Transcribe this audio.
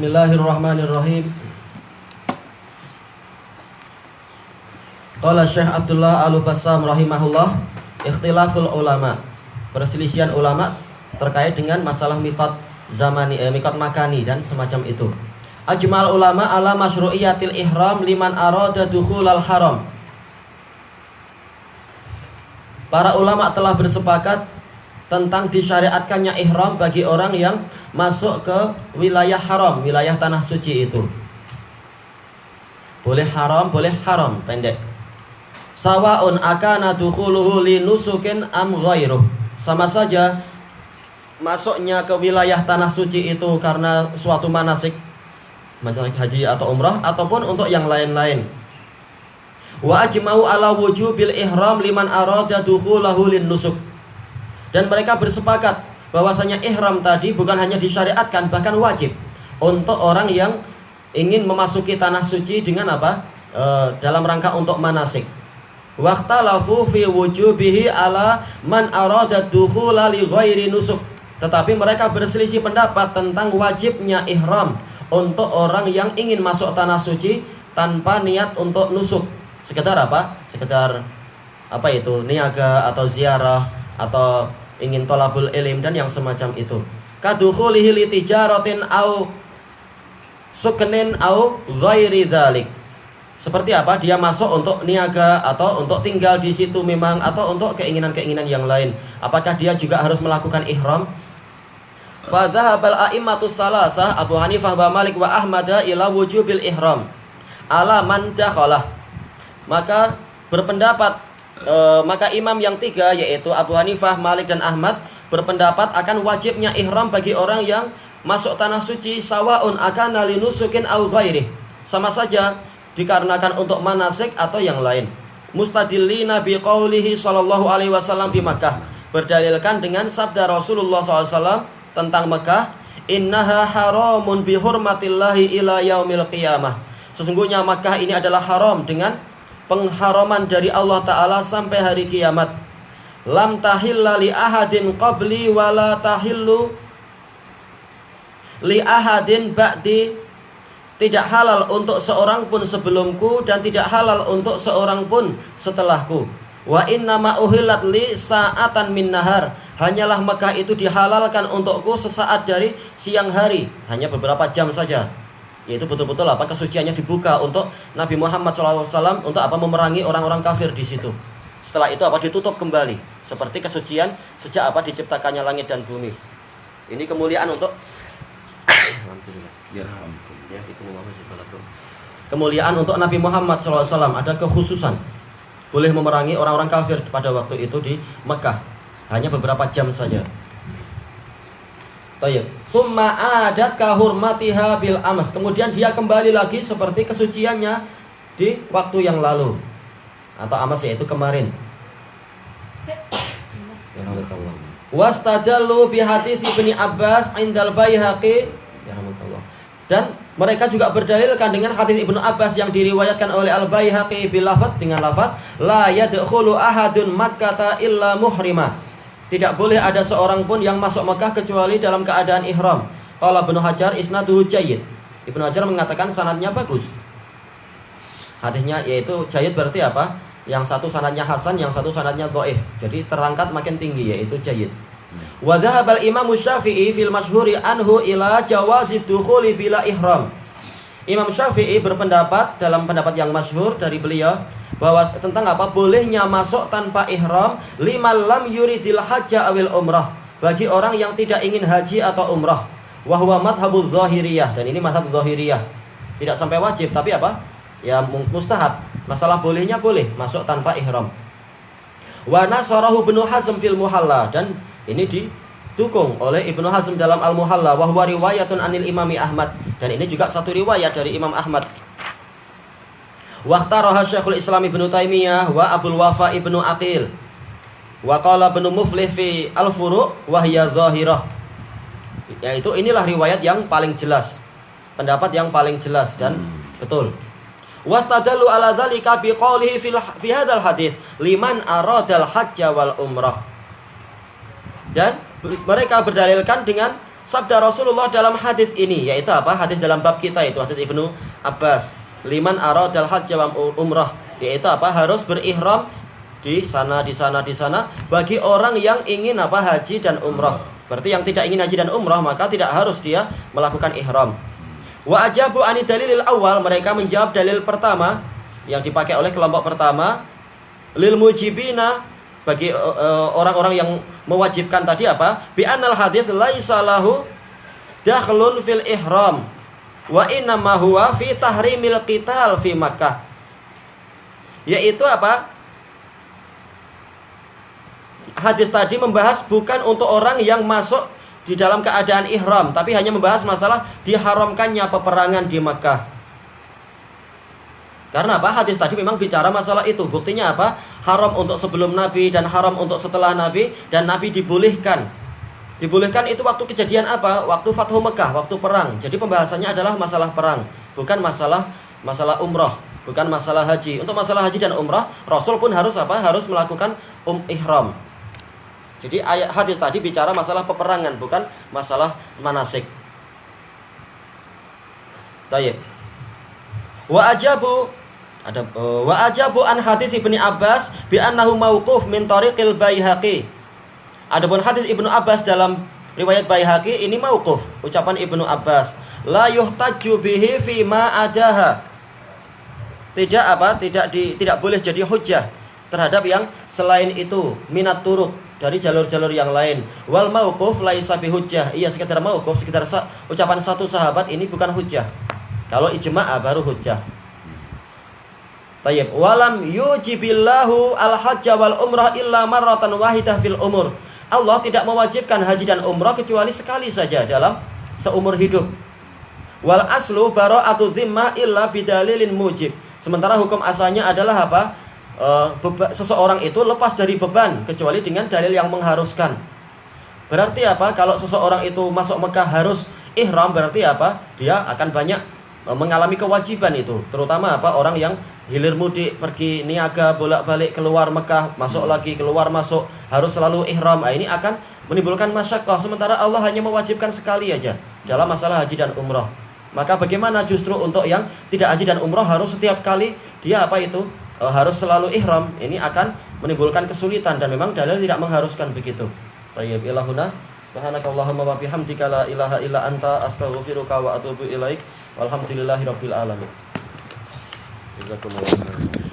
Bismillahirrahmanirrahim. Qala Syekh Abdullah Al-Bassam rahimahullah, ikhtilaful ulama, perselisihan ulama terkait dengan masalah miqat zamani, miqat makani dan semacam itu. Ajmal ulama ala masyru'iyatil ihram liman arada dukhulal haram. Para ulama telah bersepakat tentang disyariatkannya ihram bagi orang yang masuk ke wilayah haram, wilayah tanah suci itu. Boleh haram, pendek. Sawa'un akana dukhuluhu li nusukin am ghairuh. Sama saja masuknya ke wilayah tanah suci itu karena suatu manasik, manasik haji atau umrah, ataupun untuk yang lain-lain. Wa ajma'u ala wujubil ihram liman arada dukhulahu lin nusuk. Dan mereka bersepakat bahwasanya ihram tadi bukan hanya disyariatkan, bahkan wajib untuk orang yang ingin memasuki tanah suci dengan apa? Dalam rangka untuk manasik. Waqtalafu fi wujubihi ala man arada dukhula li ghairi nusuk. Tetapi mereka berselisih pendapat tentang wajibnya ihram untuk orang yang ingin masuk tanah suci tanpa niat untuk nusuk. Sekedar apa? Sekedar apa itu? Niaga atau ziarah atau ingin tolabul ilim dan yang semacam itu. Kadukhulihi li tijaratin au suknin au ghairi dzalik. Seperti apa? Dia masuk untuk niaga atau untuk tinggal di situ memang, atau untuk keinginan-keinginan yang lain. Apakah dia juga harus melakukan ihram? Fa dhahabal a'immatus salasah Abu Hanifah wa Malik wa Ahmad ila wujubil ihram ala man dakhalah. Maka berpendapat maka imam yang tiga, yaitu Abu Hanifah, Malik dan Ahmad, berpendapat akan wajibnya ihram bagi orang yang masuk tanah suci, sawaun akana linusukin au ghairih. Sama saja dikarenakan untuk manasik atau yang lain. Mustadillina biqaulihi sallallahu alaihi wasallam di Makkah, berdalilkan dengan sabda Rasulullah SAW tentang Makkah, innaha haramun bihurmatillahi ila yaumil qiyamah. Sesungguhnya Makkah ini adalah haram dengan pengharaman dari Allah Ta'ala sampai hari kiamat. Lam tahilla li ahadin qabli wa la tahillu li ahadin ba'di. Tidak halal untuk seorang pun sebelumku dan tidak halal untuk seorang pun setelahku. Wa innama uhillat li sa'atan min nahar. Hanyalah Mekah itu dihalalkan untukku sesaat dari siang hari, hanya beberapa jam saja. Yaitu betul-betul apa, kesuciannya dibuka untuk Nabi Muhammad SAW untuk apa, memerangi orang-orang kafir di situ. Setelah itu apa, ditutup kembali seperti kesucian sejak apa diciptakannya langit dan bumi. Ini kemuliaan untuk alhamdulillah. Ya, kemuliaan untuk Nabi Muhammad SAW. Ada kekhususan, boleh memerangi orang-orang kafir pada waktu itu di Mekah, hanya beberapa jam saja. Summa adat kahurmatiha bil amas. Kemudian dia kembali lagi seperti kesuciannya di waktu yang lalu atau amas, yaitu kemarin. Wastadallu bi hadis Ibnu Abbas indal Baihaqi. Dan mereka juga berdalilkan dengan hadis Ibnu Abbas yang diriwayatkan oleh Al-Baihaqi bil lafaz, dengan lafaz la yadkhulu ahadun makkata illa muhrimah. Tidak boleh ada seorang pun yang masuk Mekah kecuali dalam keadaan ihram. Qala Ibnu Hajar isnaduhu jayyid. Ibnu Hajar mengatakan sanadnya bagus. Hadisnya yaitu jayyid berarti apa? Yang satu sanadnya hasan, yang satu sanadnya dhaif. Jadi terangkat makin tinggi, yaitu jayyid. Wa dhahabal Imam Syafi'i fil masyhuri anhu ila jawazi dukhuli bila ihram. Imam Syafi'i berpendapat dalam pendapat yang masyhur dari beliau bahwa tentang apa, bolehnya masuk tanpa ihram liman lam yuridil hajja awil umrah, bagi orang yang tidak ingin haji atau umrah. Wa huwa madhhabudz zahiriyah, dan ini madhab zahiriyah. Tidak sampai wajib, tapi apa? Ya mustahab. Masalah bolehnya boleh masuk tanpa ihram. Wa nasarahu Ibnu Hazm fil Muhalla, dan ini didukung oleh Ibnu Hazm dalam Al-Muhalla. Wa huwa riwayatun anil Imami Ahmad, dan ini juga satu riwayat dari Imam Ahmad. Waqtaraha Syekhul Islam Ibnu Taimiyah wa Abdul Wafa Ibnu Aqil. Wa qala Ibnu Muflih fi Al-Furu' wa hiya zahirah. Yaitu inilah riwayat yang paling jelas, pendapat yang paling jelas dan betul. Wastadallu ala dzalika biqaulihi fi hadzal hadis liman aradal hajja wal umrah. Dan mereka berdalilkan dengan sabda Rasulullah dalam hadis ini, yaitu apa? Hadis dalam bab kita itu, hadis Ibnu Abbas. Liman aradal hajj wa umrah, yaitu apa? Harus berihram di sana bagi orang yang ingin apa? Haji dan umrah. Berarti yang tidak ingin haji dan umrah maka tidak harus dia melakukan ihram. Wa ajabu ani dalilil awal, mereka menjawab dalil pertama yang dipakai oleh kelompok pertama, lil mujibina, bagi orang-orang yang mewajibkan tadi apa? Bi anal hadis laisa lahu dakhlun fil ihram wa innama huwa fi tahrimil qital fi Makkah. Yaitu apa? Hadis tadi membahas bukan untuk orang yang masuk di dalam keadaan ihram, tapi hanya membahas masalah diharamkannya peperangan di Makkah. Karena apa? Hadis tadi memang bicara masalah itu. Buktinya apa? Haram untuk sebelum Nabi dan haram untuk setelah Nabi, dan Nabi dibolehkan. Dibolehkan itu waktu kejadian apa? Waktu Fathu Mekah, waktu perang. Jadi pembahasannya adalah masalah perang, bukan masalah umrah, bukan masalah haji. Untuk masalah haji dan umrah, Rasul pun harus apa? Harus melakukan ihram. Jadi ayat hadis tadi bicara masalah peperangan, bukan masalah manasik. Baik. Wa ajabu an hadis Ibnu Abbas bi annahu mauquf min tariqil Baihaqi. Adapun hadis Ibnu Abbas dalam riwayat Baihaqi ini mauquf, ucapan Ibnu Abbas. La yuhtaju bihi fi ma adaha. Tidak boleh jadi hujjah terhadap yang selain itu, minat turuk, dari jalur-jalur yang lain. Wal mauquf laisa bihujjah. Iya, sekedar mauquf, sekedar ucapan satu sahabat ini bukan hujjah. Kalau ijma' baru hujjah. Baik, walam yujibillahu al-hajj wal umrah illa marratan wahidah fil umur. Allah tidak mewajibkan haji dan umrah kecuali sekali saja dalam seumur hidup. Wal aslu bara'atu dhimmah illa bidalilin mujib. Sementara hukum asalnya adalah apa? Seseorang itu lepas dari beban kecuali dengan dalil yang mengharuskan. Berarti apa? Kalau seseorang itu masuk Mekah harus ihram, berarti apa? Dia akan banyak mengalami kewajiban itu. Terutama apa? Orang yang hilir mudik, pergi niaga, bolak-balik keluar Mekah, masuk lagi, keluar masuk, harus selalu ihram. Ini akan menimbulkan masyaqqah. Sementara Allah hanya mewajibkan sekali aja dalam masalah haji dan umrah. Maka bagaimana justru untuk yang tidak haji dan umrah harus setiap kali dia apa itu? Harus selalu ihram. Ini akan menimbulkan kesulitan dan memang dalil tidak mengharuskan begitu. Tayyib ilahuna subhanakallahumma wa bihamdika la ilaha illa anta astaghfiruka wa atubu ilaik. Walhamdulillahirabbil alamin. Jazakumullah.